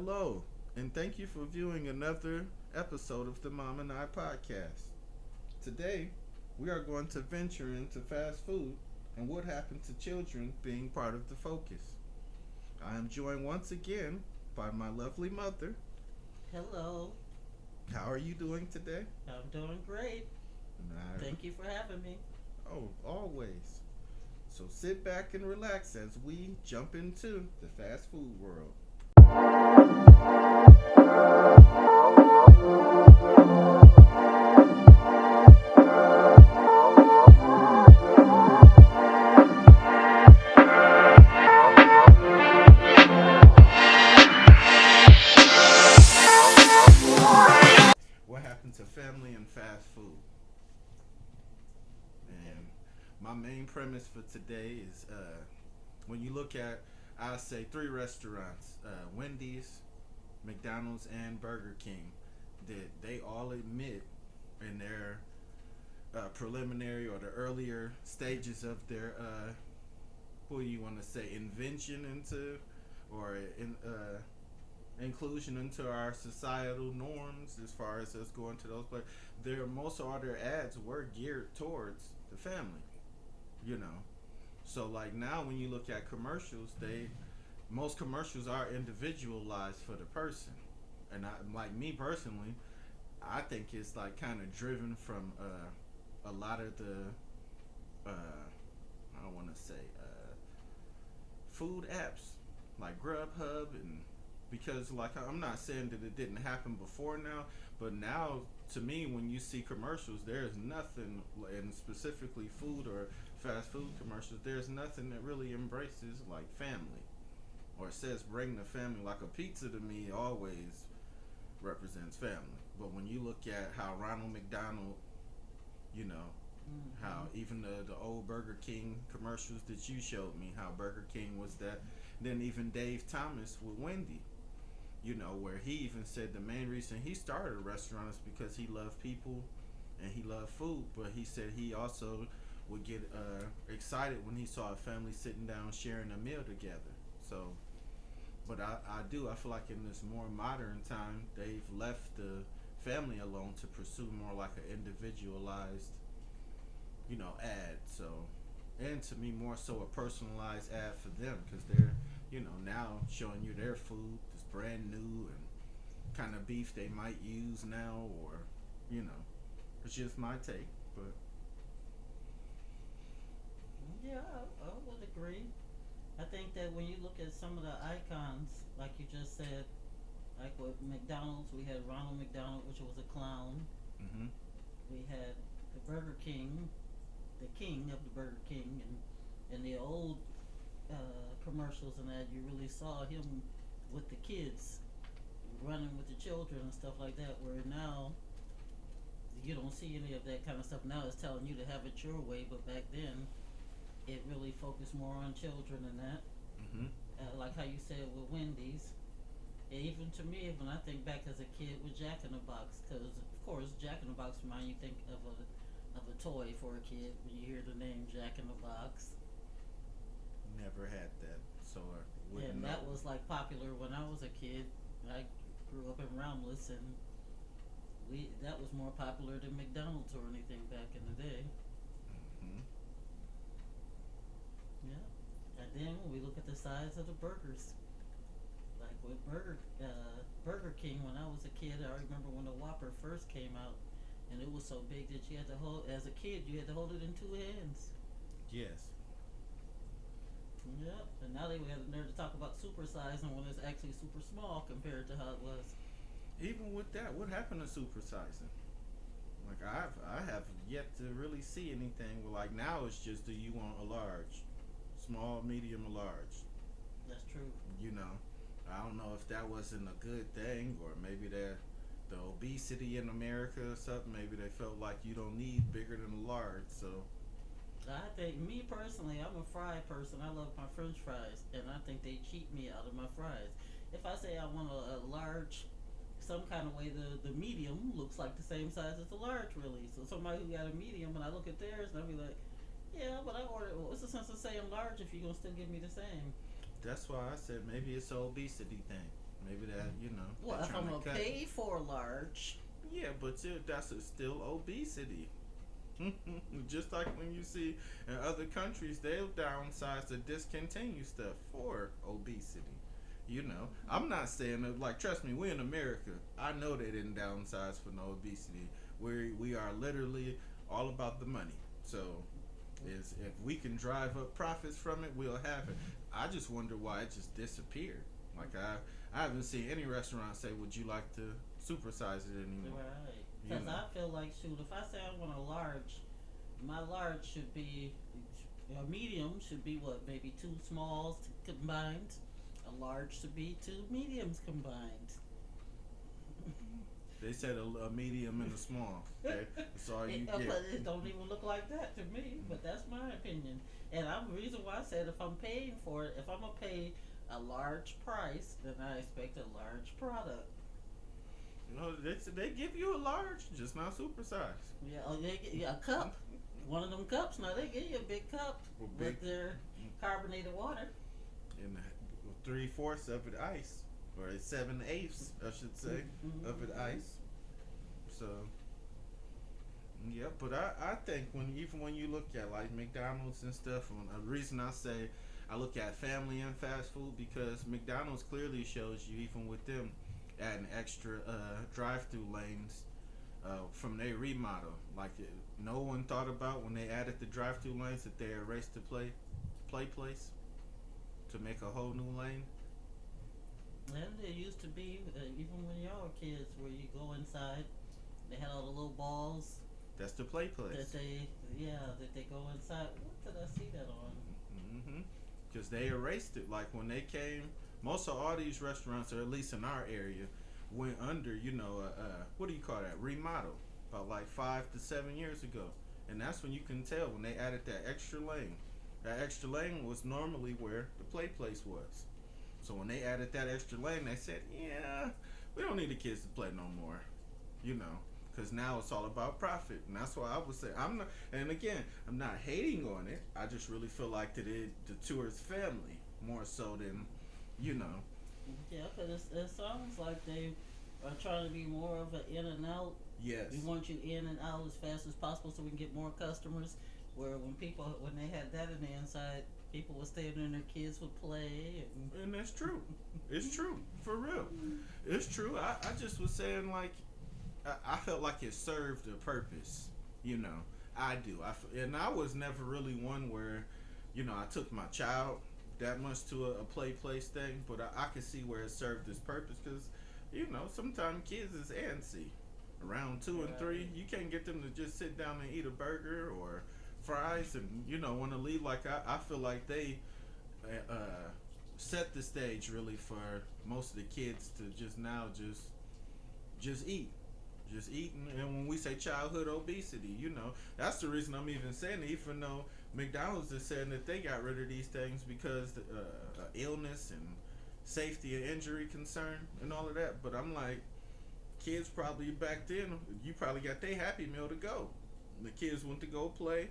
Hello, and thank you for viewing another episode of the Mom and I podcast. Today, we are going to venture into fast food and what happened to children being part of the focus. I am joined once again by my lovely mother. Hello, How are you doing today? I'm doing great. Nah, Thank you for having me. oh, always. So sit back and relax as we jump into the fast food world. What happened to family and fast food? And my main premise for today is when you look at, I say three restaurants: Wendy's, McDonald's, and Burger King. That they all admit in their preliminary or the earlier stages of their what do you want to say, invention into or inclusion into our societal norms as far as us going to those places. Their most of all their ads were geared towards the family, you know. So like now when you look at commercials, they most commercials are individualized for the person. And I, like me personally, I think it's like kind of driven from a lot of the I don't want to say food apps like Grubhub and because like I'm not saying that it didn't happen before now, but now to me when you see commercials, there's nothing, and specifically food or fast food commercials, there's nothing that really embraces like family or says bring the family. Like a pizza to me always represents family. But when you look at how Ronald McDonald, you know, Hmm. how even the old Burger King commercials that you showed me, how Burger King was that. Then even Dave Thomas with Wendy, you know, where he even said the main reason he started a restaurant is because he loved people and he loved food. But he said he also would get excited when he saw a family sitting down sharing a meal together. So, but I do. I feel like in this more modern time, they've left the family alone to pursue more like an individualized, you know, ad. So, and to me, more so a personalized ad for them because they're, you know, now showing you their food that's brand new and kind of beef they might use now, or, you know, it's just my take. But Yeah, I would agree. I think that when you look at some of the icons, like you just said, like with McDonald's, we had Ronald McDonald, which was a clown. mm-hmm, We had the Burger King, the king of the Burger King, and the old commercials and that you really saw him with the kids running with the children and stuff like that. Where now you don't see any of that kind of stuff. Now it's telling you to have it your way, but back then it really focused more on children and that. mm-hmm, Like how you said with Wendy's. And even to me, when I think back as a kid with Jack in the Box, because of course Jack in the Box remind you think of a toy for a kid when you hear the name Jack in the Box. never had that, so I wouldn't And know. that was like popular when I was a kid. I grew up in Romulus, and we that was more popular than McDonald's or anything back in the day. Mm-hmm. Yeah. And then when we look at the size of the burgers, like with Burger King, when I was a kid, I remember when the Whopper first came out, and it was so big that you had to hold. As a kid, you had to hold it in two hands. Yes. Yep. And now they have the nerve to talk about super size and when it's actually super small compared to how it was. Even with that, what happened to supersizing? Like I have yet to really see anything. Well, like now it's just do you want a large, small, medium, or large? That's true. You know, I don't know if that wasn't a good thing or maybe the obesity in America or something. Maybe they felt like you don't need bigger than a large. So I think me personally, I'm a fry person. I love my French fries, and I think they cheat me out of my fries. If I say I want a large, some kind of way, the medium looks like the same size as the large, really. So somebody who got a medium, and I look at theirs, and I'll be like, yeah, but I ordered. What's the sense of saying large if you're gonna still give me the same? that's why I said maybe it's an obesity thing. Maybe that gonna pay for a large. Yeah, but that's still obesity. Just like when you see in other countries, they'll downsize to discontinue stuff for obesity. You know, I'm not saying that, like, trust me, we in America. I know they didn't downsize for no obesity. We are literally all about the money. So, is if we can drive up profits from it, we'll have it. I just wonder why it just disappeared. Like I haven't seen any restaurant say, "Would you like to supersize it anymore?" Right. You Because know. I feel like, shoot, if I say I want a large, my large should be, a medium should be what, maybe two smalls combined. A large should be two mediums combined. They said a medium and a small. Okay, that's all you get. But it don't even look like that to me. But that's my opinion. And I'm the reason why I said if I'm paying for it, if I'm gonna pay a large price, then I expect a large product. You know, they give you a large, just not supersized. Yeah, oh, yeah, a cup. One of them cups. Now they give you a big cup Well, big, with their carbonated water. and 3/4 of it ice, or 7/8, I should say, of it ice. So, yeah, but I think even when you look at like McDonald's and stuff, a reason I say I look at family and fast food because McDonald's clearly shows you even with them adding extra drive-through lanes from their remodel. Like no one thought about when they added the drive-through lanes that they erased the play place to make a whole new lane. And there used to be, even when y'all were kids, where you go inside, they had all the little balls That's the play that place. they go inside. What did I see that on? Mm-hmm. Because they erased it. Like when they came, most of all these restaurants, or at least in our area, went under. You know, what do you call that? Remodel about like 5 to 7 years ago, and that's when you can tell when they added that extra lane. That extra lane was normally where the play place was. So when they added that extra lane, they said, "Yeah, we don't need the kids to play no more." You know, because now it's all about profit, and that's why I would say I'm not. And again, I'm not hating on it. I just really feel like that the tourist family more so than, you know. Yeah, because it sounds like they are trying to be more of an in and out. Yes, We want you in and out as fast as possible so we can get more customers. Where when they had that in the inside, people would stay in there and their kids would play. and that's true. It's true for real. It's true. I just was saying like I felt like it served a purpose. You know, I do. And I was never really one where, you know, I took my child that much to a play place thing, but I could see where it served its purpose because, you know, sometimes kids is antsy. Around 2 and 3, Right. you can't get them to just sit down and eat a burger or fries and, you know, want to leave. Like, I feel like they set the stage really for most of the kids to just now just eat. Just eating, and when we say childhood obesity, you know, that's the reason I'm even saying it, even though McDonald's is saying that they got rid of these things because illness and safety and injury concern and all of that. But I'm like, kids probably back then, you probably got their Happy Meal to go. The kids went to go play,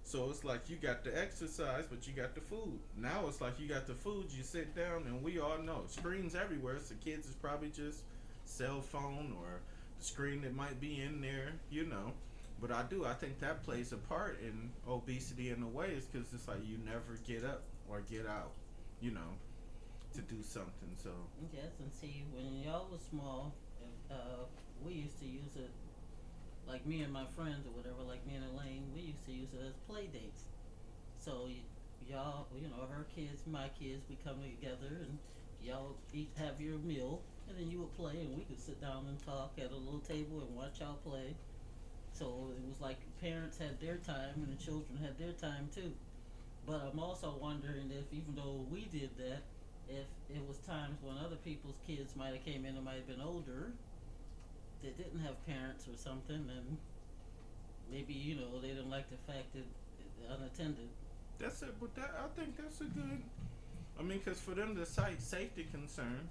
so it's like you got the exercise, but you got the food. Now it's like you got the food, you sit down, and we all know screens everywhere. So kids is probably just cell phone or the screen that might be in there, you know. But I think that plays a part in obesity in a way, is because it's like you never get up or get out, you know, to do something. So Yes, and see, when y'all was small, we used to use it, like me and my friends or whatever, like me and Elaine, we used to use it as play dates. So y'all, her kids, my kids, we come together and y'all eat, have your meal, and then you would play, and we could sit down and talk at a little table and watch y'all play. So it was like parents had their time and the children had their time too. But I'm also wondering if, even though we did that, if it was times when other people's kids might have came in and might have been older, that didn't have parents or something, and maybe they didn't like the fact that unattended. that's it. But I think that's a good. I mean, because for them to cite safety concerns,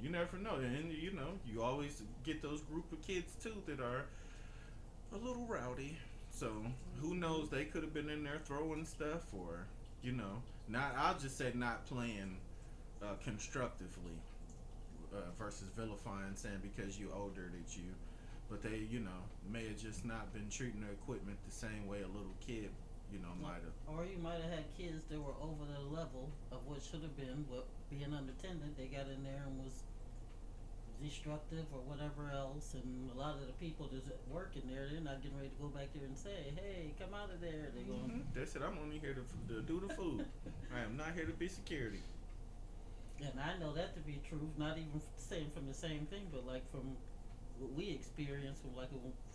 you never know, and you know, you always get those group of kids too that are a little rowdy. So who knows? They could have been in there throwing stuff, or not. I'll just say not playing constructively. versus vilifying, saying because you older that you, but they, may have just not been treating their equipment the same way a little kid, might have. Or you might have had kids that were over the level of what should have been, what being unattended, they got in there and was destructive or whatever else, and a lot of the people that's working there, they're not getting ready to go back there and say, "Hey, come out of there." They going. They said, "I'm only here to do the food. I am not here to be security." And I know that to be true. Not even saying from the same thing, but like from what we experience, from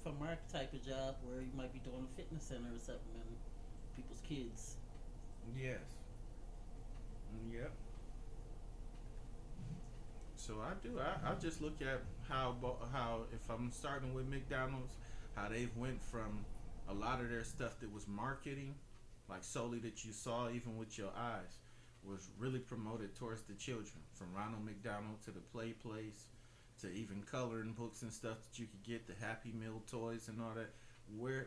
from our type of job, where you might be doing a fitness center or something, and people's kids. Yes. Yep. So I do. I just look at how if I'm starting with McDonald's, how they went from a lot of their stuff that was marketing, like solely that you saw even with your eyes, was really promoted towards the children. From Ronald McDonald to the Play Place, to even coloring books and stuff that you could get, the Happy Meal toys and all that.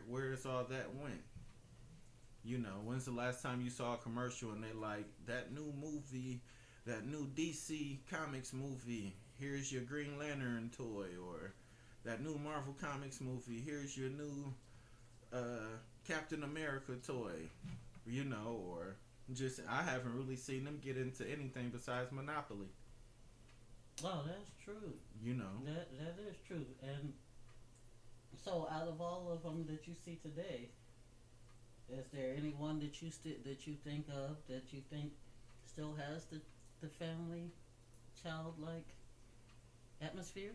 Where's all that went? When's the last time you saw a commercial and they like that new movie, that new DC Comics movie? Here's your Green Lantern toy, or that new Marvel Comics movie. Here's your new Captain America toy, or just I haven't really seen them get into anything besides Monopoly. Oh, that's true. That is true. And so, out of all of them that you see today, is there anyone that that you think of that you think still has the family childlike atmosphere?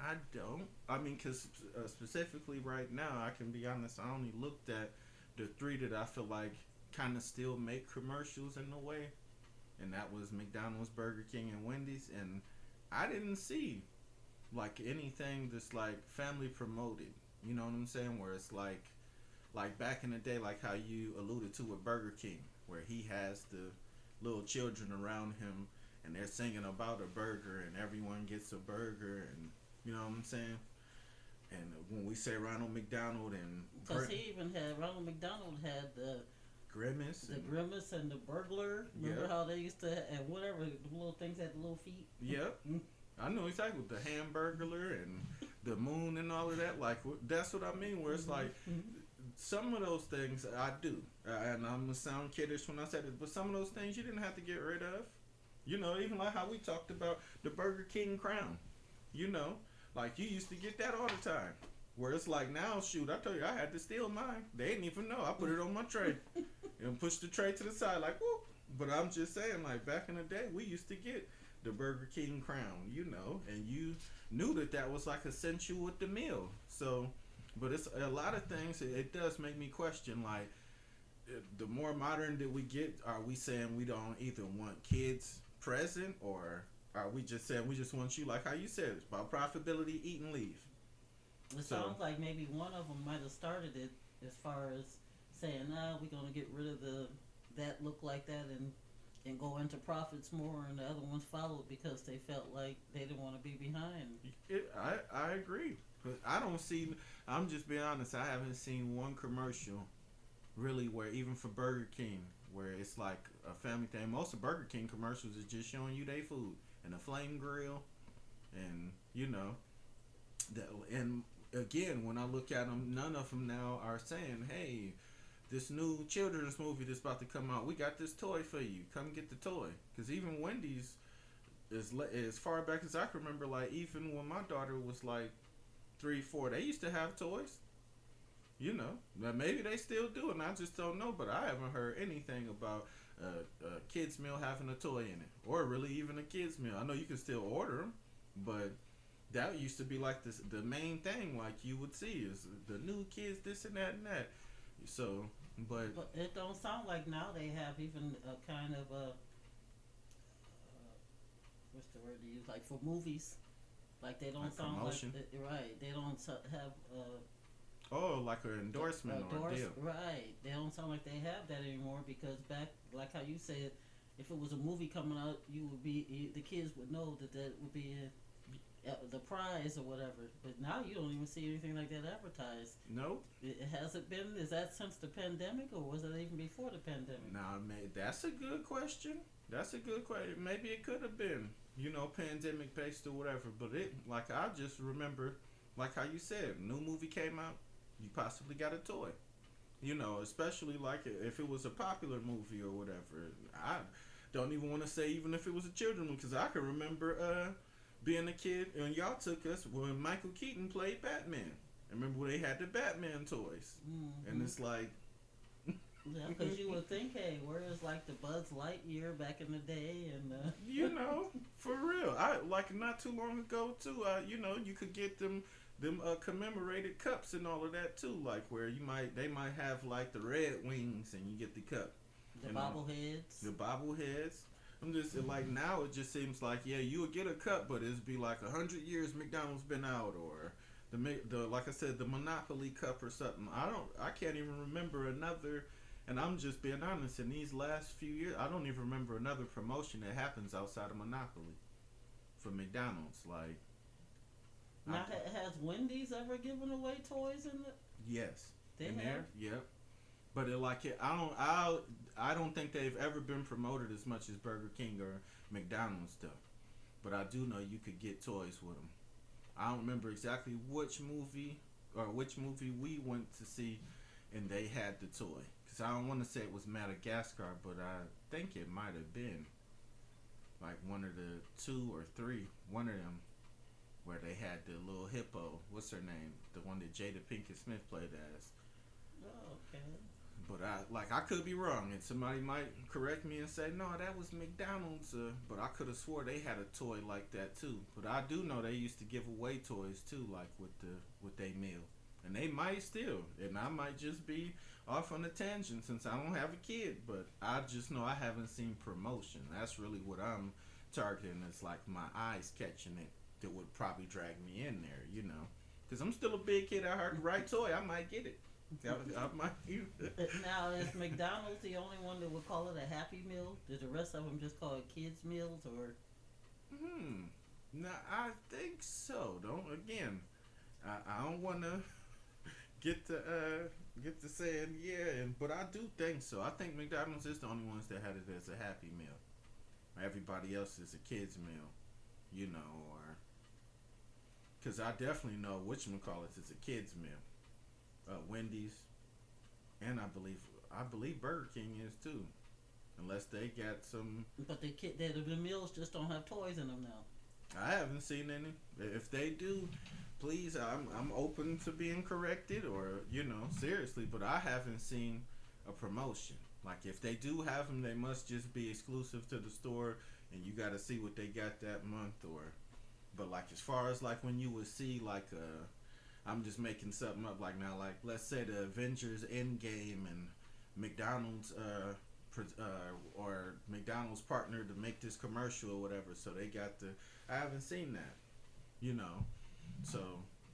I don't. I mean, because specifically right now, I can be honest, I only looked at the three that I feel like kind of still make commercials in a way. And that was McDonald's, Burger King, and Wendy's. And I didn't see like anything that's like family promoted. You know what I'm saying? Where it's like back in the day, like how you alluded to with Burger King, where he has the little children around him and they're singing about a burger and everyone gets a burger, and you know what I'm saying? And when we say Ronald McDonald and because he even had Ronald McDonald had the Grimace, Grimace and the burglar. Remember how they used to and whatever the little things had the little feet. Yep. I know exactly with the Hamburglar and the moon and all of that. Like that's what I mean. Where it's like some of those things I do, and I'm gonna sound kiddish when I said it, but some of those things you didn't have to get rid of. Even like how we talked about the Burger King crown. Like you used to get that all the time. Where it's like now, shoot, I told you I had to steal mine. They didn't even know. I put it on my tray and pushed the tray to the side like whoop. But I'm just saying, like back in the day, we used to get the Burger King crown, and you knew that was like essential with the meal. So, but it's a lot of things. It does make me question, like, the more modern that we get, are we saying we don't either want kids present, or are we just saying we just want you, like how you said, it's about profitability, eat and leave? It sounds like maybe one of them might have started it as far as saying, we're going to get rid of that look like that and go into profits more, and the other ones followed because they felt like they didn't want to be behind. I agree. But I don't see, I'm just being honest, I haven't seen one commercial really where, even for Burger King, where it's like a family thing. Most of Burger King commercials is just showing you their food and a flame grill, and and again, when I look at them, none of them now are saying, hey, this new children's movie that's about to come out, we got this toy for you, come get the toy. Because even Wendy's, as far back as I can remember, like even when my daughter was like 3-4, they used to have toys. Now maybe they still do, and I just don't know. But I haven't heard anything about a kids meal having a toy in it, or really even a kids meal. I know you can still order them, but that used to be like the main thing, like you would see is the new kids, this and that and that. So, but it don't sound like now they have even a kind of what's the word to use, like for movies, like they don't sound promotion. Like right. They don't have like an endorsement or a deal. Right. They don't sound like they have that anymore, because back, like how you said, if it was a movie coming out, the kids would know that would be the prize or whatever. But now you don't even see anything like that advertised. Nope. It hasn't been. Is that since the pandemic, or was it even before the pandemic? Nah, that's a good question. That's a good question. Maybe it could have been. pandemic based or whatever. But like I just remember, like how you said, new movie came out, you possibly got a toy. Especially like if it was a popular movie or whatever. I don't even want to say even if it was a children movie because I can remember being a kid and y'all took us when Michael Keaton played Batman. I remember when they had the Batman toys, and Mm-hmm. it's like, Yeah, because you would think, hey, where is like the Buzz Lightyear back in the day, and for real. I like not too long ago too. You could get them commemorated cups and all of that too. Like where they might have like the red wings and you get the cup. the You know, bobbleheads. the bobbleheads. I'm just like now it just seems like yeah you would get a cup but it'd be like 100 years McDonald's been out or the like I said the Monopoly cup or something. I can't even remember another. And I'm just being honest. In these last few years, I don't even remember another promotion that happens outside of Monopoly for McDonald's. Like, I, Now, has Wendy's ever given away toys in the? yes, They in have. there, yep. But I don't think they've ever been promoted as much as Burger King or McDonald's though. But I do know you could get toys with them. I don't remember exactly which movie we went to see, and they had the toy. Cause I don't want to say it was Madagascar, but I think it might have been like one of the two or three, one of them where they had the little hippo. What's her name? The one that Jada Pinkett Smith played as. Oh, okay. But I could be wrong, and somebody might correct me and say no, that was McDonald's. But I could have swore they had a toy like that too. But I do know they used to give away toys too, like with their meal, and they might still. And I might just be off on a tangent since I don't have a kid, but I just know I haven't seen promotion. That's really what I'm targeting. It's like my eyes catching it that would probably drag me in there. Because I'm still a big kid. I heard the right toy, I might get it. I might. Now, is McDonald's the only one that would call it a Happy Meal? Did the rest of them just call it kids meals or? Hmm. No, I think so. Don't again. I don't want to get to saying yeah, but I do think so. I think McDonald's is the only ones that had it as a Happy Meal. Everybody else is a kids meal, or because I definitely know whatchamacallit is a kids meal. Wendy's, and I believe Burger King is too, unless they got some. But the meals just don't have toys in them now. I haven't seen any. If they do, please, I'm open to being corrected or seriously, but I haven't seen a promotion. Like if they do have them, they must just be exclusive to the store, and you got to see what they got that month or. But like as far as like when you would see like I'm just making something up like now like let's say the Avengers Endgame and McDonald's or McDonald's partnered to make this commercial or whatever, so they got the. I haven't seen that, you know. So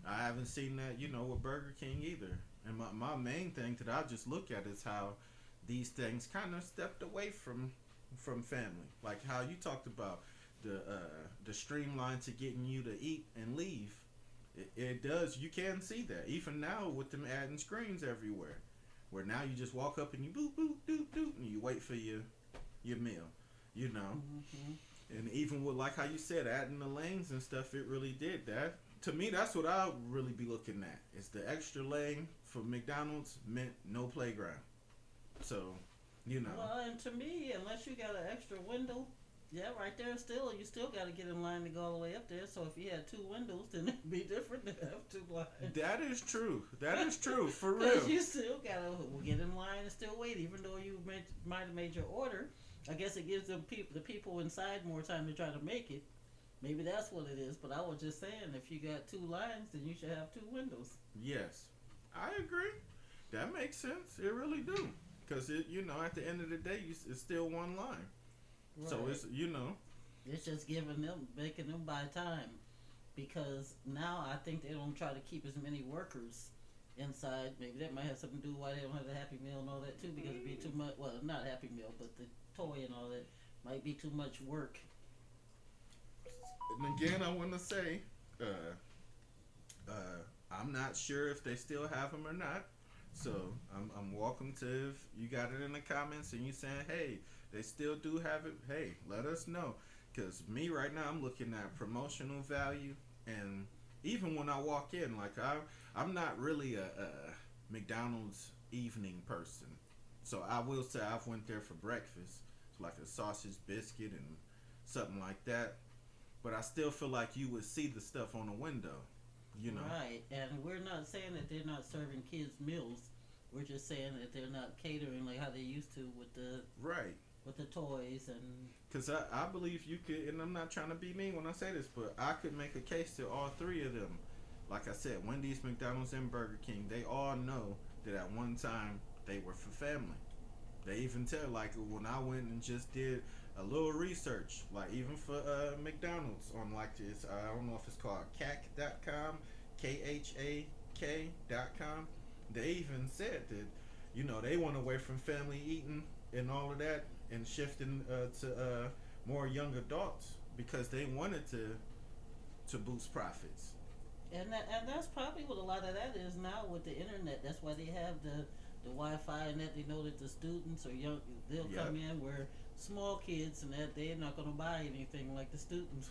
I haven't seen that, with Burger King either. And my main thing that I just look at is how these things kind of stepped away from family. Like how you talked about the streamline to getting you to eat and leave. It does. You can see that even now with them adding screens everywhere, where now you just walk up and you boop boop doop doop and you wait for your meal. You know. Mm-hmm. And even with like how you said, adding the lanes and stuff, it really did that. To me, that's what I'll really be looking at. Is the extra lane for McDonald's meant no playground. So, Well, and to me, unless you got an extra window, yeah, right there, you still got to get in line to go all the way up there. So if you had two windows, then it'd be different to have two lines. that is true. That is true for real. Because you still got to get in line and still wait, even though you might have made your order. I guess it gives the people inside more time to try to make it. Maybe that's what it is. But I was just saying, if you got two lines, then you should have two windows. Yes, I agree. That makes sense. It really do. Because at the end of the day, it's still one line. Right. So It's just making them buy time. Because now I think they don't try to keep as many workers inside. Maybe that might have something to do why they don't have the Happy Meal and all that too. Because it'd be too much. Well, not Happy Meal, but the toy and all that might be too much work. And again, I want to say, I'm not sure if they still have them or not. So I'm welcome to if you got it in the comments and you saying, hey, they still do have it. Hey, let us know. Cause me right now, I'm looking at promotional value, and even when I walk in, like I'm not really a McDonald's evening person. So I will say I've went there for breakfast, like a sausage biscuit and something like that. But I still feel like you would see the stuff on the window, you know. Right, and we're not saying that they're not serving kids meals. We're just saying that they're not catering like how they used to Right. with the toys and Because I believe you could, and I'm not trying to be mean when I say this, but I could make a case to all three of them. Like I said, Wendy's, McDonald's, and Burger King, they all know that at one time they were for family. They even tell, like, when I went and just did a little research, like, even for McDonald's on, like, this, I don't know if it's called CAC.com, KHAK.com. They even said that, they went away from family eating and all of that and shifting to more young adults because they wanted to boost profits. and that's probably what a lot of that is now with the internet. That's why they have the Wi-Fi and that they know that the students or young they'll Yep. come in where small kids and that they're not going to buy anything like the students.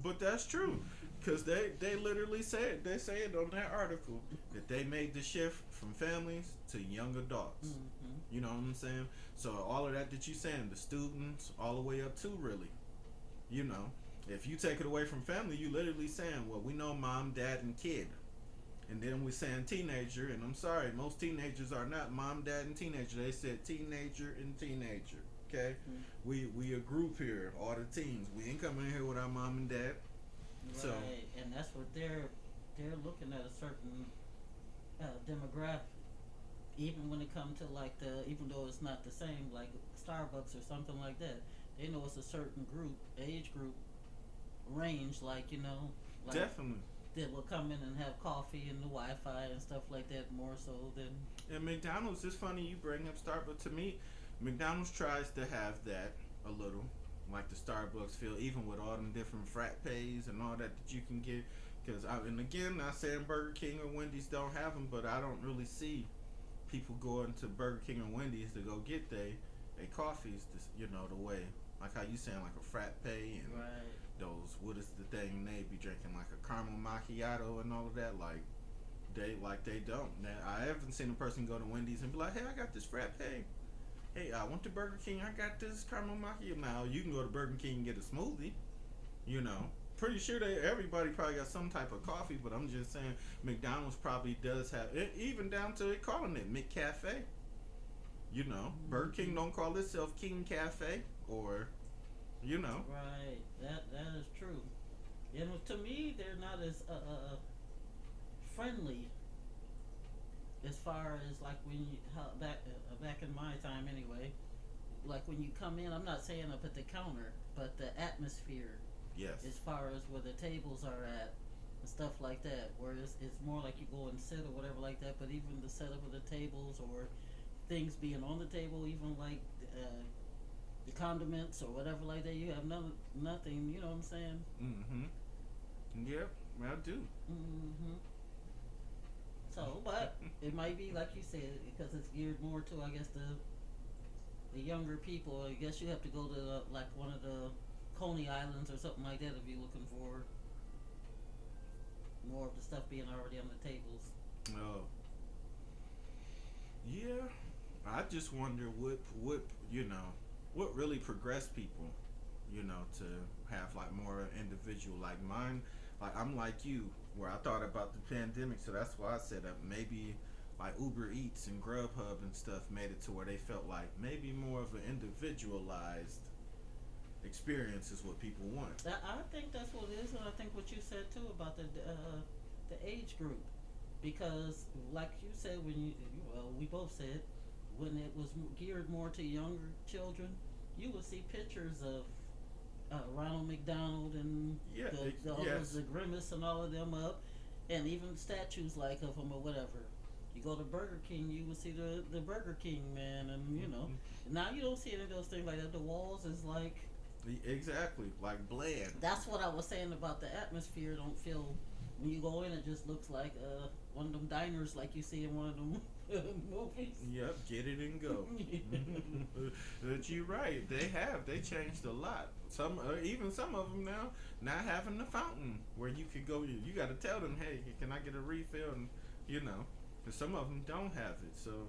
But that's true, because they literally said they say it on that article that they made the shift from families to young adults. Mm-hmm. You know what I'm saying? So all of that you saying, the students all the way up to really, you know, if you take it away from family, you literally saying, well, we know mom, dad, and kid, and then we're saying teenager, and I'm sorry, most teenagers are not mom, dad, and teenager. They said teenager and teenager. Okay, we a group here, all the teens. We ain't coming in here with our mom and dad. So Right, and that's what they're looking at a certain demographic. Even when it comes to like even though it's not the same, like Starbucks or something like that, they know it's a certain group, age group, range, like like definitely. that will come in and have coffee and the Wi-Fi and stuff like that more so than And McDonald's, it's funny you bring up Starbucks. To me, McDonald's tries to have that a little, like the Starbucks feel, even with all them different frappes and all that you can get. Because and again, not saying Burger King or Wendy's don't have them, but I don't really see people going to Burger King or Wendy's to go get they coffees. This, the way like how you saying like a frappe and right. those, what is the thing they be drinking, like a caramel macchiato and all of that, they don't. Now, I haven't seen a person go to Wendy's and be like, hey, I got this frappe. Hey, I went to Burger King, I got this caramel macchiato. Now you can go to Burger King and get a smoothie, you know. Pretty sure everybody probably got some type of coffee, but I'm just saying McDonald's probably does have it, even down to it calling it McCafe. Burger King don't call itself King Cafe, or Right, that is true. To me, they're not as friendly as far as like when you back in my time anyway. Like when you come in, I'm not saying up at the counter, but the atmosphere yes, as far as where the tables are at and stuff like that. Where it's more like you go and sit or whatever like that. But even the setup of the tables or things being on the table, even like the condiments or whatever like that, you have nothing. You know what I'm saying? mm-hmm. Yep, I do. Mm-hmm. So, but it might be like you said because it's geared more to, I guess, the younger people. I guess you have to go to like one of the Coney Islands or something like that if you're looking for more of the stuff being already on the tables. Oh, yeah. I just wonder what really progressed people, to have like more individual, like mine. Like I'm like you, where I thought about the pandemic, so that's why I said that maybe like Uber Eats and Grubhub and stuff made it to where they felt like maybe more of an individualized experience is what people want. I think that's what it is, and I think what you said too about the age group, because like you said when we both said when it was geared more to younger children, you would see pictures of Ronald McDonald and Yeah, the Grimace and all of them up, and even statues like of them or whatever. You go to Burger King, you would see the Burger King man, and now you don't see any of those things like that. The walls is like Exactly, like bland. that's what I was saying about the atmosphere. Don't feel when you go in, it just looks like one of them diners like you see in one of them movies. Yep, get it and go. But you're right. They changed a lot. Some even some of them now not having the fountain where you could go. You got to tell them, hey, can I get a refill? And you know, 'cause some of them don't have it. So,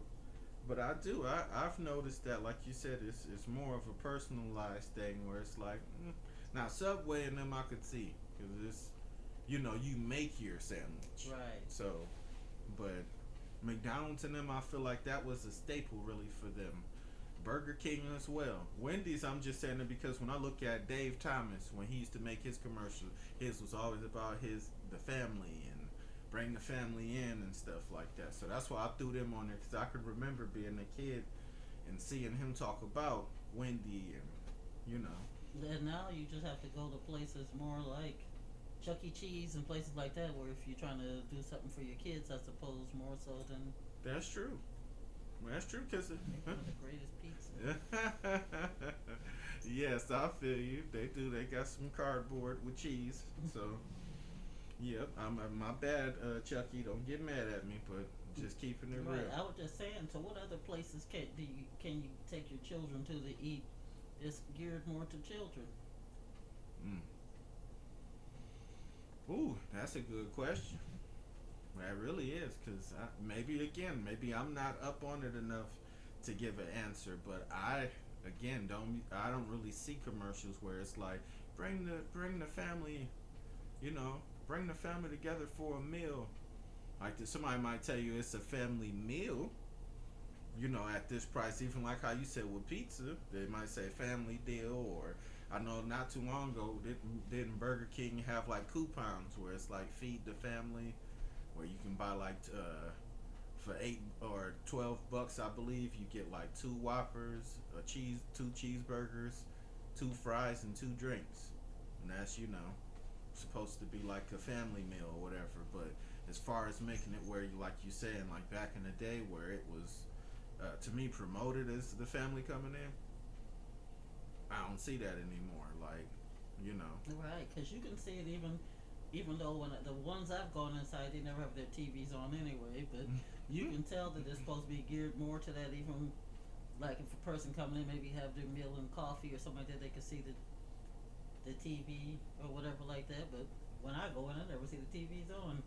but I do. I've noticed that, like you said, it's more of a personalized thing where it's like, now Subway and them I could see because it's you make your sandwich. Right. So, but McDonald's and them, I feel like that was a staple really for them. Burger King as well. Wendy's, I'm just saying it because when I look at Dave Thomas, when he used to make his commercials, his was always about the family and bring the family in and stuff like that. So that's why I threw them on there because I could remember being a kid and seeing him talk about Wendy and you know. And now you just have to go to places more like Chuck E. Cheese and places like that, where if you're trying to do something for your kids, I suppose more so than That's true. That's true because make one of the greatest pizzas. yes, I feel you. They do. They got some cardboard with cheese. So, yep. My bad, Chucky. Don't get mad at me, but just keeping it Right. real. I was just saying. So, what other places can you take your children to eat? It's geared more to children. Mm. Ooh, that's a good question. That really is, because maybe I'm not up on it enough to give an answer, but I don't really see commercials where it's like bring the family, you know, bring the family together for a meal. Like somebody might tell you it's a family meal, at this price. Even like how you said with pizza, they might say family deal, or I know not too long ago didn't Burger King have like coupons where it's like feed the family, where you can buy like for $8 or $12, I believe, you get like two Whoppers, two cheeseburgers, two fries, and two drinks, and that's supposed to be like a family meal or whatever. But as far as making it where you like you saying like back in the day where it was to me promoted as the family coming in, I don't see that anymore. Like, you know. Right, because you can see it even though when the ones I've gone inside, they never have their TVs on anyway. But you can tell that it's supposed to be geared more to that. Even like if a person coming in, maybe have their meal and coffee or something like that, they can see the TV or whatever like that. But when I go in, I never see the TVs on.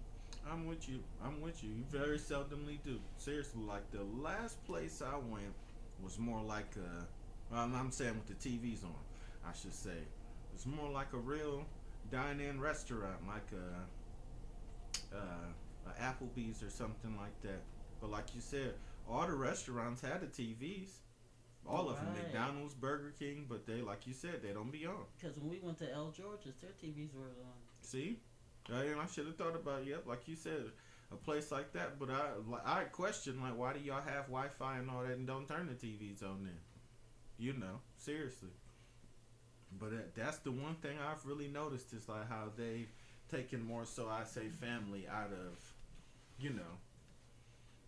I'm with you. I'm with you. You very seldomly do. Seriously, like the last place I went was more like I'm saying with the TVs on, I should say. It's more like a real dine-in restaurant, like a Applebee's or something like that. But like you said, all the restaurants had the TVs. All of them, Right. McDonald's, Burger King, but they, like you said, they don't be on. Because when we went to El George's, their TVs were on. See, I should have thought about like you said, a place like that. But I question like, why do y'all have Wi-Fi and all that, and don't turn the TVs on then? Seriously. But that's the one thing I've really noticed is like how they've taken more so I say family out of,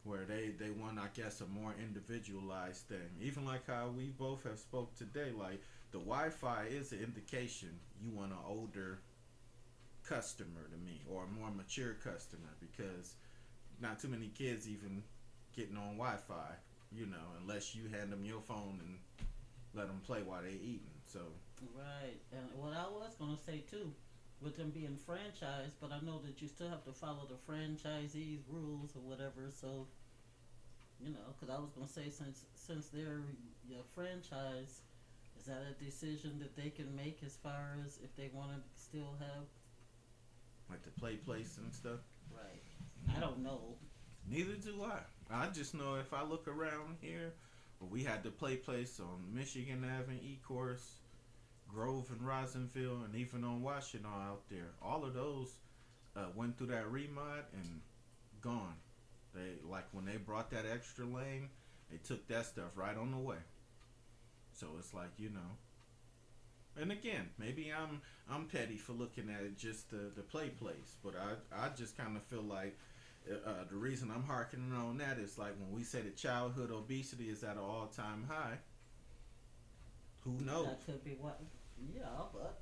where they want, I guess, a more individualized thing. Even like how we both have spoke today, like the Wi-Fi is an indication you want an older customer to me, or a more mature customer, because not too many kids even getting on Wi-Fi, unless you hand them your phone and let them play while they eating. So Right, and what I was gonna say too, with them being franchised, but I know that you still have to follow the franchisees' rules or whatever. So, because I was gonna say since they're your franchise, is that a decision that they can make as far as if they want to still have? like the play place and stuff. Right, I don't know. Neither do I. I just know if I look around here, we had the play place on Michigan Avenue, Ecorse, Grove and Rosenville, and even on Washington out there. All of those went through that remod and gone. They like when they brought that extra lane, they took that stuff right on the way. So it's like and again, maybe I'm petty for looking at it just the play place, but I just kind of feel like the reason I'm harkening on that is like when we say that childhood obesity is at an all-time high. Who knows? That could be what. Yeah, but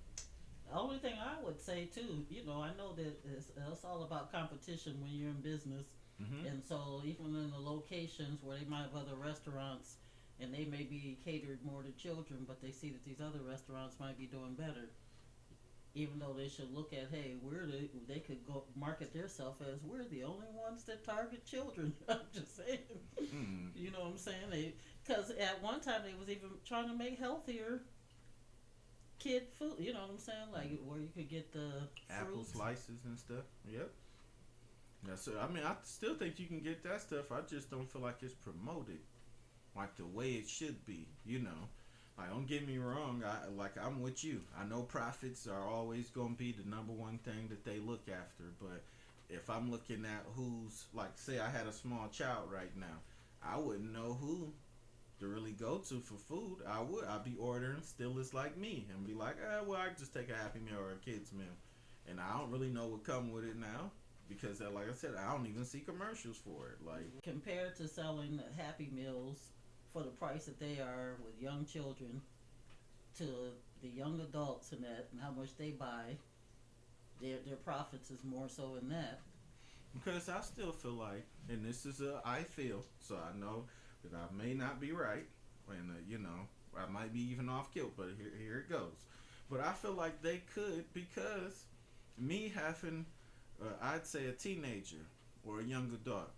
the only thing I would say too, I know that it's all about competition when you're in business. Mhm. And so even in the locations where they might have other restaurants and they may be catered more to children, but they see that these other restaurants might be doing better, even though they should look at, hey, they could go market themselves as we're the only ones that target children. I'm just saying, Mm. you know what I'm saying? Because at one time they was even trying to make healthier kid food. You know what I'm saying? Like where you could get the Apple fruits. slices and stuff. Yep. Yeah, so I mean, I still think you can get that stuff. I just don't feel like it's promoted like the way it should be. You know, like don't get me wrong. I'm with you. I know profits are always gonna be the number one thing that they look after. But if I'm looking at who's like, say, I had a small child right now, I wouldn't know who to really go to for food. I'd be ordering still is like me and be like, well, I just take a Happy Meal or a kids meal, and I don't really know what come with it now because, like I said, I don't even see commercials for it. Like, Compared to selling Happy Meals for the price that they are with young children to the young adults and how much they buy, their profits is more so in that. because I still feel like, and this is a I feel, so I know that I may not be right, and I might be even off kilt, but here it goes. But I feel like they could because me having, I'd say a teenager or a young adult,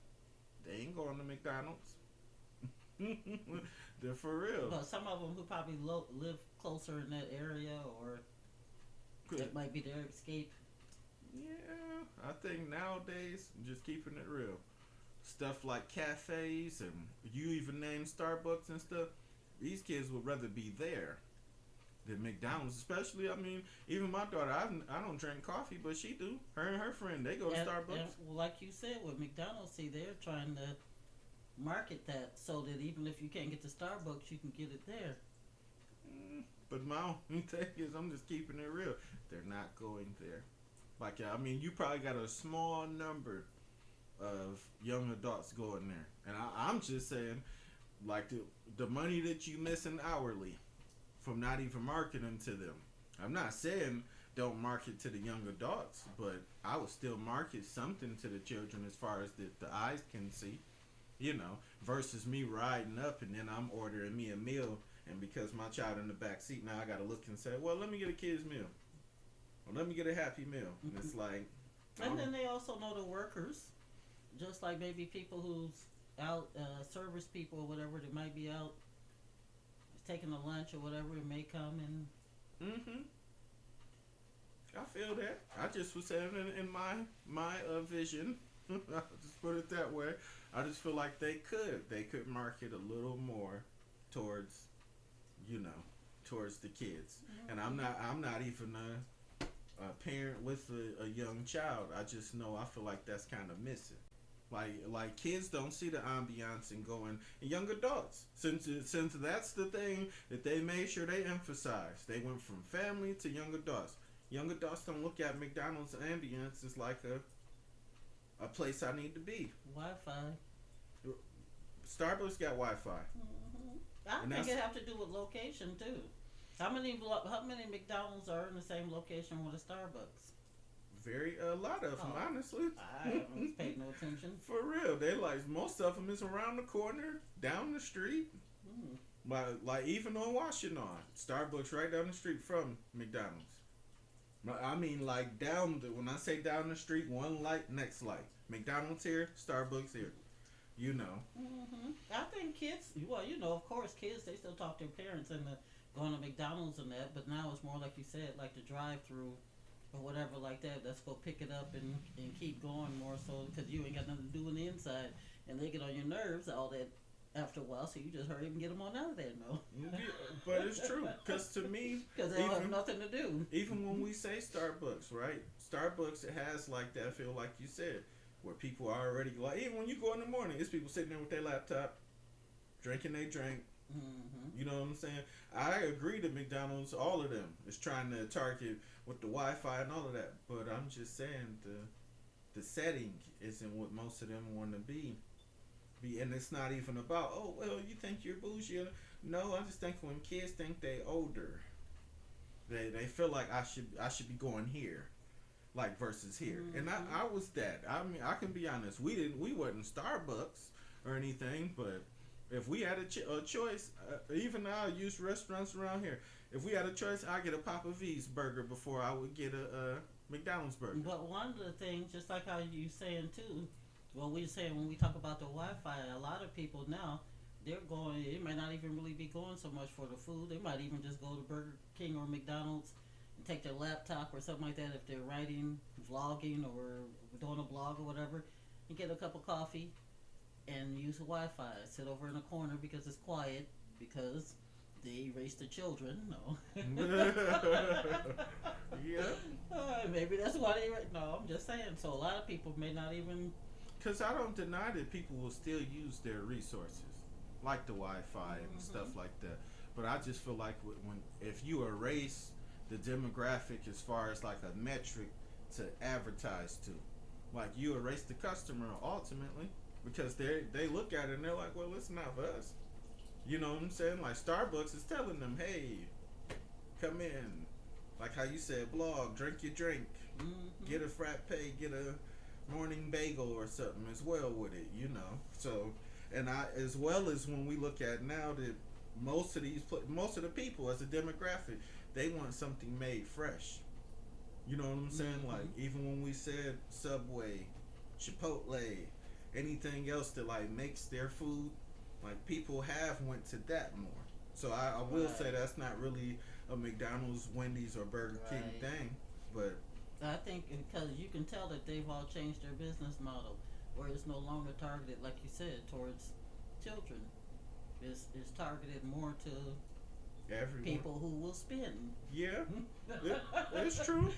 they ain't going to McDonald's. They're for real. But some of them who probably live closer in that area, or Good. that might be their escape. Yeah, I think nowadays, just keeping it real, stuff like cafes and you even name Starbucks and stuff, these kids would rather be there than McDonald's. Especially, I mean, even my daughter, I don't drink coffee, but she do. Her and her friend, they go to Starbucks. Like you said, with McDonald's, see, they're trying to market that so that even if you can't get to Starbucks, you can get it there. But my only thing is, I'm just keeping it real. They're not going there. Like, I mean, you probably got a small number of young adults going there, and I'm just saying, like the money that you missing hourly from not even marketing to them. I'm not saying don't market to the young adults, but I would still market something to the children as far as the eyes can see, versus me riding up and then I'm ordering me a meal, and because my child in the back seat, now I gotta look and say, well, let me get a kid's meal, or let me get a Happy Meal. And it's like, And then they also know the workers, just like maybe people who's out, service people or whatever, that might be out taking a lunch or whatever, it may come and. mm-hmm. I feel that. I just was saying in my vision. I'll just put it that way. I just feel like they could market a little more towards, you know, towards the kids. And I'm not even a parent with a young child. I just know I feel like that's kind of missing. Like kids don't see the ambiance and going, and young adults, since that's the thing that they made sure they emphasized. They went from family to young adults. Young adults don't look at McDonald's ambience as like a place I need to be. Wi-Fi. Starbucks got Wi-Fi. I And think that's it have to do with location too. How many McDonald's are in the same location with a Starbucks? a lot of them, Oh, honestly. I haven't paid no attention. For real, they like most of them is around the corner, down the street. Hmm. Like even on Washington, Starbucks right down the street from McDonald's. I mean, like when I say down the street, one light, next light. McDonald's here, Starbucks here. You know. I think kids, well, of course, kids, they still talk to their parents and going to McDonald's and that, but now it's more like you said, like the drive-through or whatever like that. Let's go pick it up and keep going more so because you ain't got nothing to do on the inside and they get on your nerves all that after a while, so you just hurry up and get them on out of there, no? But it's true, because to me, because they don't have nothing to do. Even when we say Starbucks, right? Starbucks, it has like that feel, like you said, where people are already like, even when you go in the morning, it's people sitting there with their laptop, drinking their drink. You know what I'm saying? I agree that McDonald's, all of them, is trying to target with the Wi-Fi and all of that, but I'm just saying the setting isn't what most of them want to be. And it's not even about, oh well, you think you're bougie. No, I just think when kids think they older, they feel like I should be going here. like versus here. And Mm-hmm. I was that. I mean, I can be honest. We wasn't Starbucks or anything, but if we had a choice, even now I use restaurants around here. If we had a choice, I get a Papa V's burger before I would get a McDonald's burger. But one of the things, just like how you saying too, what we saying when we talk about the Wi-Fi, a lot of people now they're going. It might not even really be going so much for the food. They might even just go to Burger King or McDonald's and take their laptop or something like that if they're writing, vlogging, or doing a blog or whatever, and get a cup of coffee and use Wi-Fi. Sit over in a corner because it's quiet because they erase the children. No. Yeah. Maybe that's why they. No, I'm just saying. So a lot of people may not even. Because I don't deny that people will still use their resources, like the Wi-Fi and stuff Mm-hmm. like that. But I just feel like when if you erase the demographic as far as like a metric to advertise to, like you erase the customer ultimately because they look at it and they're like, well, it's not for us. You know what I'm saying? Like Starbucks is telling them, hey, come in. Like how you said, blog, drink your drink, Mm-hmm. get a frappe, get a morning bagel or something as well with it, you know. So, and I as well as when we look at now that most of the people as a demographic, they want something made fresh. You know what I'm saying? Mm-hmm. Like even when we said Subway, Chipotle, anything else that like makes their food, like people have went to that more. So I will say Right. that's not really a McDonald's, Wendy's, or Burger King Right. thing, but I think because you can tell that they've all changed their business model, where it's no longer targeted, like you said, towards children. It's targeted more to everyone. people who will spend. Yeah, it's true.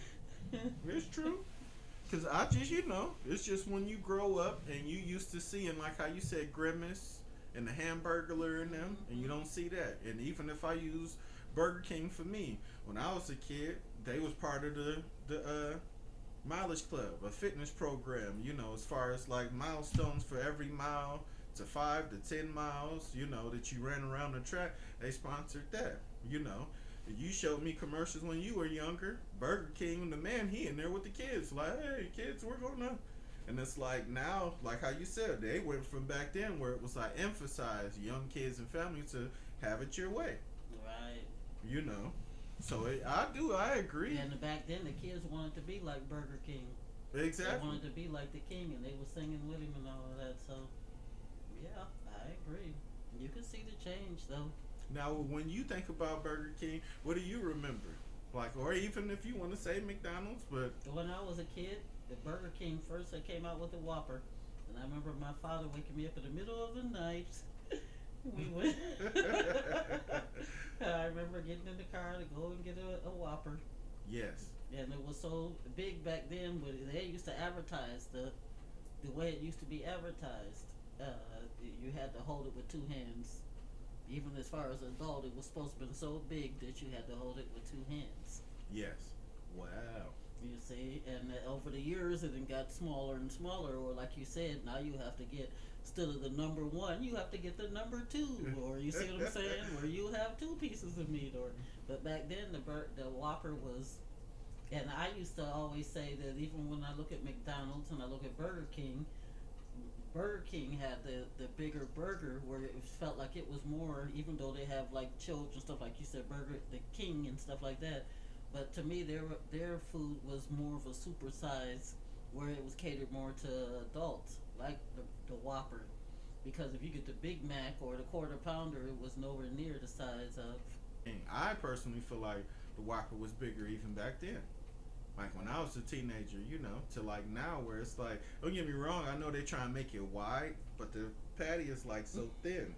It's true. Cause I just, it's just when you grow up and you used to seeing like how you said Grimace and the Hamburglar in them, and you Mm-hmm. don't see that. And even if I use Burger King for me, when I was a kid, they was part of the mileage club, a fitness program. As far as like milestones for every mile to 5 to 10 miles, that you ran around the track, they sponsored that. You know, you showed me commercials when you were younger. Burger King, the man, he in there with the kids, like, hey, kids, we're gonna. And it's like now, like how you said, they went from back then where it was like emphasize young kids and families to have it your way. Right. You know, so I agree. And back then, the kids wanted to be like Burger King. They Exactly. wanted to be like the king, and they were singing with him and all of that. So, yeah, I agree. You can see the change, though. Now, when you think about Burger King, what do you remember? Like, or even if you want to say McDonald's, but When I was a kid, the Burger King first they came out with the Whopper, and I remember my father waking me up in the middle of the night. We went. I remember getting in the car to go and get a Whopper, yes, and it was so big back then. But they used to advertise the way it used to be advertised. You had to hold it with two hands. Even as far as an adult, it was supposed to be so big that you had to hold it with two hands. yes, wow, You see, and over the years, it then got smaller and smaller. Or like you said, now you have to get instead of the number one, you have to get the number two. Or you see what I'm saying? Where you have two pieces of meat. Or but back then, the Whopper was. And I used to always say that even when I look at McDonald's and I look at Burger King, Burger King had the bigger burger where it felt like it was more, even though they have like children stuff like you said, Burger the King and stuff like that. But to me, their food was more of a super size, where it was catered more to adults, like the Whopper. Because if you get the Big Mac or the quarter pounder, it was nowhere near the size of. and I personally feel like the Whopper was bigger even back then. Like when I was a teenager, to like now where it's like, don't get me wrong, I know they try and make it wide, but the patty is like so thin,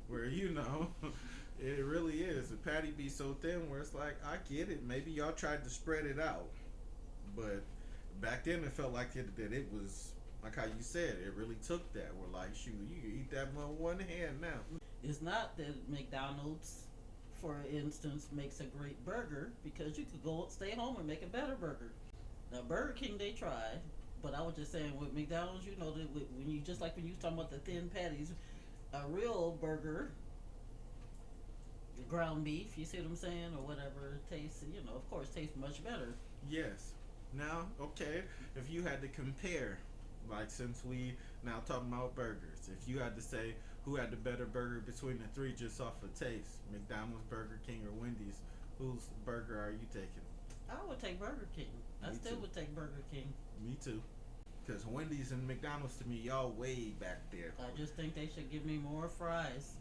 where it really is. The patty be so thin where it's like, I get it. Maybe y'all tried to spread it out, but back then it felt like that it was like how you said it really took that. We're like, shoot, you can eat that with one hand now. It's not that McDonald's, for instance, makes a great burger because you could go stay home and make a better burger. Now Burger King they tried, but I was just saying with McDonald's, that when you just like when you was talking about the thin patties, a real burger, ground beef, you see what I'm saying, or whatever tastes, of course, tastes much better. Yes, Now, okay, if you had to compare, like since we now talking about burgers, if you had to say who had the better burger between the three just off of taste, McDonald's, Burger King, or Wendy's, whose burger are you taking? I would take Burger King. I Me still too. would take Burger King. Me too. Because Wendy's and McDonald's to me, y'all way back there. I just think they should give me more fries.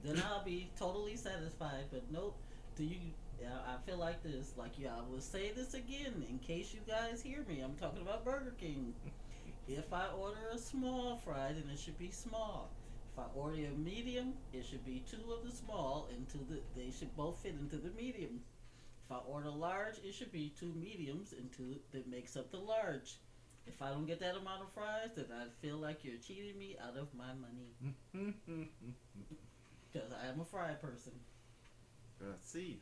Then I'll be totally satisfied. But nope. Do you? I feel like this. Like, yeah, I will say this again in case you guys hear me. I'm talking about Burger King. If I order a small fry, then it should be small. If I order a medium, it should be two of the small into they should both fit into the medium. If I order large, it should be two mediums into that makes up the large. If I don't get that amount of fries, then I feel like you're cheating me out of my money. Because I am a fry person. Let's see.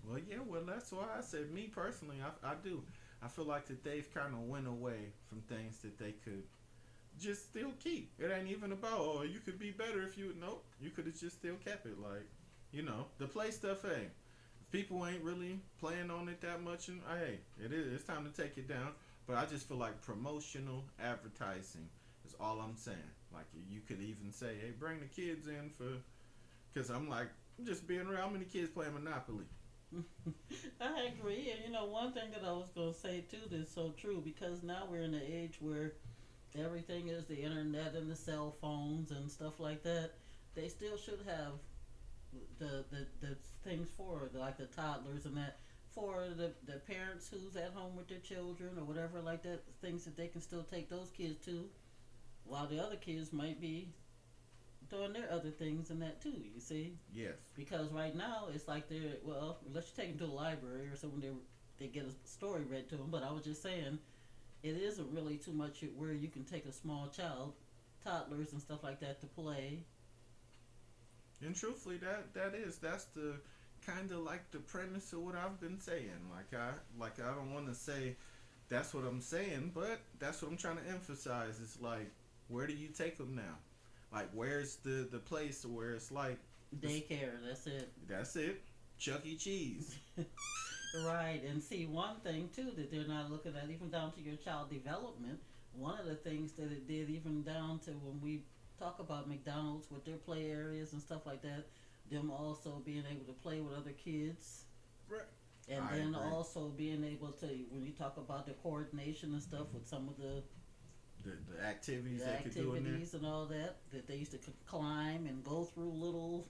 Well, yeah, well, that's why I said, me personally, I do. I feel like that they've kind of went away from things that they could just still keep. It ain't even about, oh, you could be better if you, nope, you could have just still kept it. Like, the play stuff, hey, if people ain't really playing on it that much, and hey, it's time to take it down. But I just feel like promotional advertising is all I'm saying. Like, you could even say, hey, bring the kids in for, because I'm like, I'm just being real. How many kids play Monopoly? I agree. And one thing that I was going to say too that's so true because now we're in an age where everything is the internet and the cell phones and stuff like that. They still should have the things for like the toddlers and that for the parents who's at home with their children or whatever like that, things that they can still take those kids to while the other kids might be doing their other things and that too, you see? Yes. Because right now it's like they're, well, unless you take them to the library or something, they get a story read to them. But I was just saying, it isn't really too much where you can take a small child, toddlers and stuff like that to play. And truthfully, that's the kind of like the premise of what I've been saying. I don't want to say that's what I'm saying, but that's what I'm trying to emphasize. It's like, where do you take them now? Like, where's the place where it's like daycare? That's it. That's it. Chuck E. Cheese. Right, and see one thing too that they're not looking at, even down to your child development. One of the things that it did, even down to when we talk about McDonald's with their play areas and stuff like that, them also being able to play with other kids. Right. And I then agree. also being able to, when you talk about the coordination and stuff with some of the activities the they could do in there. activities and all that they used to climb and go through little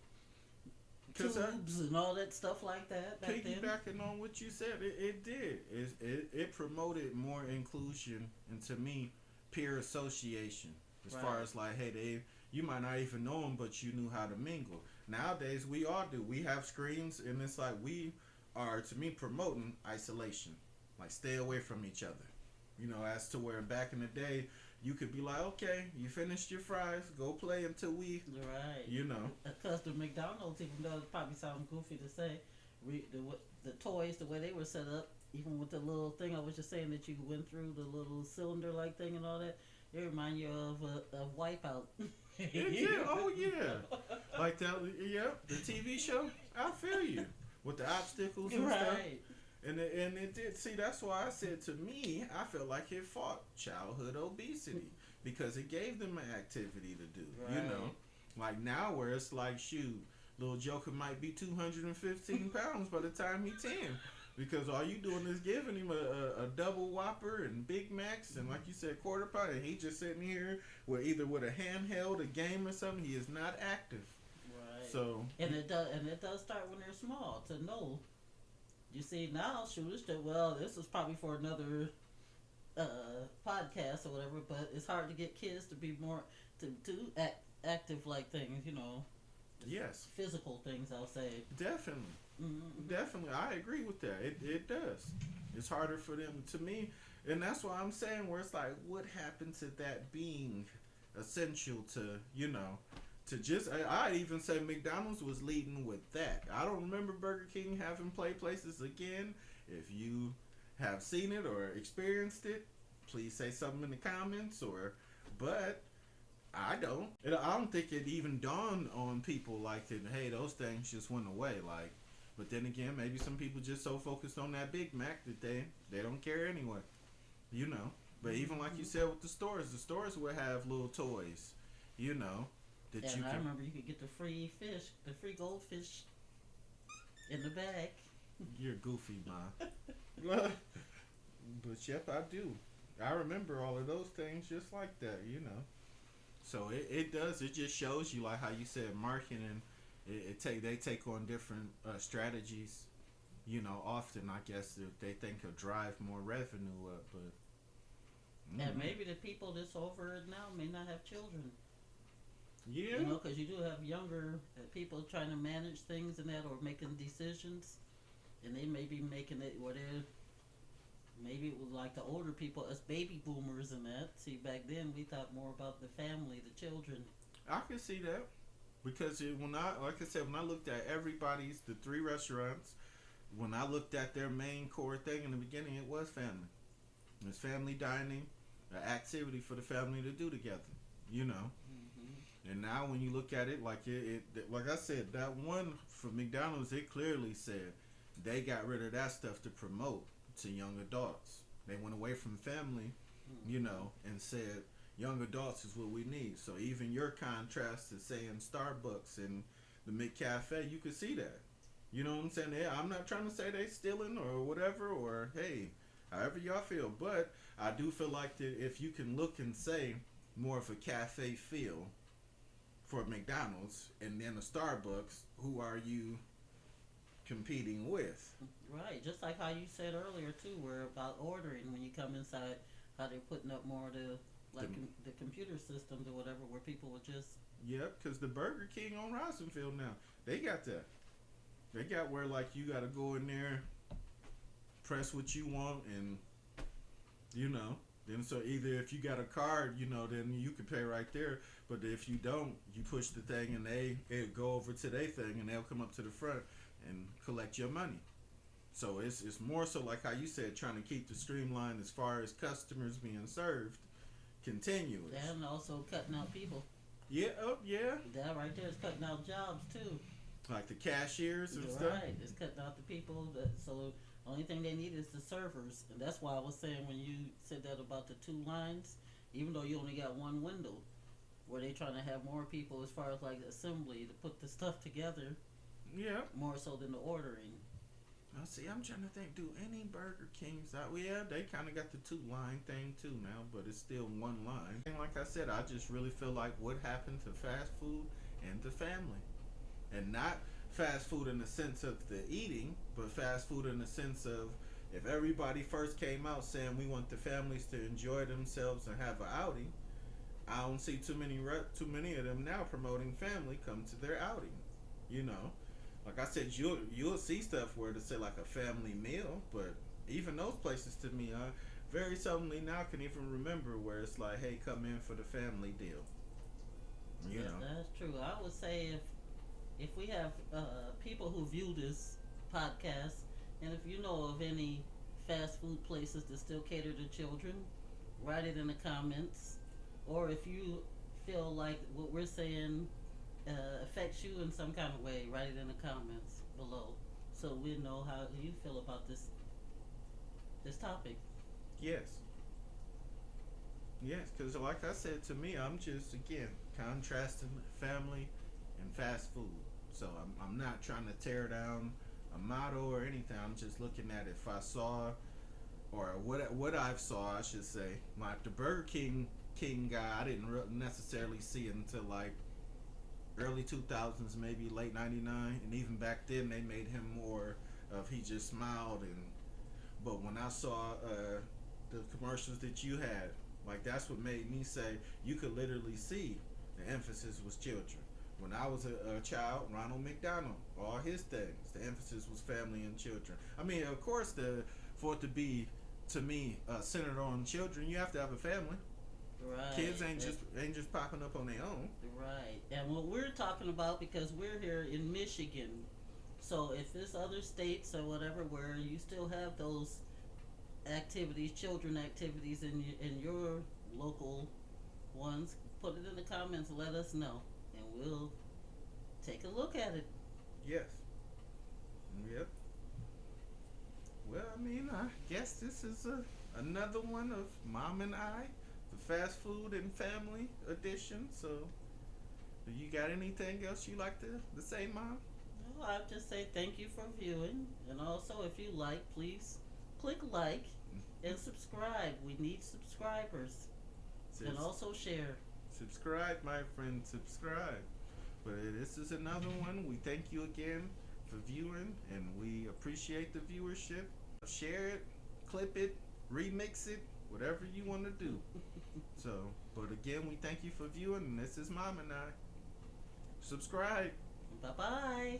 tubes and all that stuff like that back then. Piggybacking on what you said, it did. It promoted more inclusion and, to me, peer association. As far as like, hey, you might not even know them, but you knew how to mingle. Nowadays, we all do. We have screens, and it's like we are, to me, promoting isolation. Like, stay away from each other. As to where back in the day, you could be like, okay, you finished your fries, go play until we, Because the McDonald's, even though it probably sounds goofy to say, the toys, the way they were set up, even with the little thing I was just saying that you went through the little cylinder-like thing and all that, it remind you of Wipeout. it did. Oh yeah, like that. Yeah, the TV show. I feel you with the obstacles and stuff. Right. And it did. See, that's why I said, to me, I felt like it fought childhood obesity because it gave them an activity to do. Right. Like now where it's like, shoot, little Joker might be 215 pounds by the time he's 10. Because all you doing is giving him a double Whopper and Big Macs and, like you said, quarter pound, and he just sitting here with either with a handheld, a game or something. He is not active. Right. So and it does start when they're small to know. You see now, shooters. Well, this is probably for another podcast or whatever. But it's hard to get kids to be more to do active like things. Yes. Physical things, I'll say. Definitely. Mm-hmm. Definitely. I agree with that. It does. It's harder for them, to me. And that's why I'm saying where it's like, what happened to that being essential to, to just, I'd even say McDonald's was leading with that. I don't remember Burger King having play places again. If you have seen it or experienced it, please say something in the comments but I don't. I don't think it even dawned on people like that, hey, those things just went away. Like, But then again, maybe some people just so focused on that Big Mac that they don't care anyway. You know. But even like you Mm-hmm. said with the stores will have little toys, you know, that you And I can. remember you could get the free fish, the free goldfish in the bag. You're goofy, ma. But yep, I do. I remember all of those things just like that, you know. So it does. It just shows you like how you said marketing. They take on different strategies. You know, often I guess that they think will drive more revenue up, but And mm-hmm. maybe the people that's over it now may not have children. Yeah, You know, because you do have younger people trying to manage things and that, or making decisions, and they may be making it where they're maybe it was like the older people, us baby boomers and that. See, back then we thought more about the family, the children. I can see that because when I like I said when I looked at everybody's the three restaurants when I looked at their main core thing in the beginning, it was family. It was family dining, an activity for the family to do together. You know, Hmm. and now when you look at it, like I said, that one for McDonald's, it clearly said they got rid of that stuff to promote to young adults. They went away from family, you Hmm. know, and said young adults is what we need. So even your contrast to saying Starbucks and the McCafe, you could see that. You know what I'm saying? Yeah, I'm not trying to say they stealing or whatever, or hey, however y'all feel, but I do feel like that if you can look and say more of a cafe feel for McDonald's and then a Starbucks, who are you competing with? Right, just like how you said earlier too, where about ordering when you come inside, how they're putting up more of the The, like the computer systems or whatever, where people would just yep, because the Burger King on Rosenfield now, they got that. They got where like you got to go in there, press what you want, and you know. Then so either if you got a card, you know, then you can pay right there. But if you don't, you push the thing and they go over to their thing and they'll come up to the front and collect your money. So it's more so like how you said, trying to keep the streamline as far as customers being served continuous. and also cutting out people. Yeah, oh yeah, That right there is cutting out jobs too. like the cashiers and You're stuff. right. It's cutting out the people that so only thing they need is the servers. And that's why I was saying when you said that about the two lines, even though you only got one window, where they trying to have more people as far as like assembly to put the stuff together Yeah. more so than the ordering. I see. I'm trying to think. Do any Burger Kings out? Well, yeah, they kind of got the two line thing too now, but it's still one line. And like I said, I just really feel like what happened to fast food and the family, and not fast food in the sense of the eating, but fast food in the sense of if everybody first came out saying we want the families to enjoy themselves and have an outing, I don't see too many of them now promoting family come to their outing. You know, like I said, you'll see stuff where to say like a family meal, but even those places to me, I very seldomly now can even remember where it's like, hey, come in for the family deal. You Yeah, know, that's true. I would say if we have people who view this podcast, and if you know of any fast food places that still cater to children, write it in the comments. Or if you feel like what we're saying affects you in some kind of way, write it in the comments below, so we know how you feel about this topic. yes, yes, because like I said, to me, I'm just again contrasting family and fast food. So I'm not trying to tear down a motto or anything. I'm just looking at if I saw or what I've saw, I should say. Like the Burger King guy, I didn't necessarily see it until like early 2000s, maybe late 99, and even back then they made him more of he just smiled and. But when I saw the commercials that you had, like that's what made me say you could literally see the emphasis was children. When I was a child, Ronald McDonald, all his things, the emphasis was family and children. I mean, of course, the for it to be to me centered on children, you have to have a family. Kids Right. ain't just popping up on their own. Right. And what we're talking about, because we're here in Michigan, so if there's other states or whatever where you still have those activities, children activities in your local ones, put it in the comments and let us know, and we'll take a look at it. Yes, Yep. Well, I mean, I guess this is another one of Mom and I, the fast food and family edition. So, do you got anything else you like to say, Mom? No, I'll just say thank you for viewing, and also if you like, please click like and subscribe. We need subscribers, and also share. Subscribe, my friend, subscribe. But this is another one. We thank you again for viewing, and we appreciate the viewership. Share it, clip it, remix it, whatever you want to do. So, but again, we thank you for viewing, and this is Mom and I. Subscribe. Bye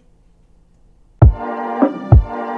bye.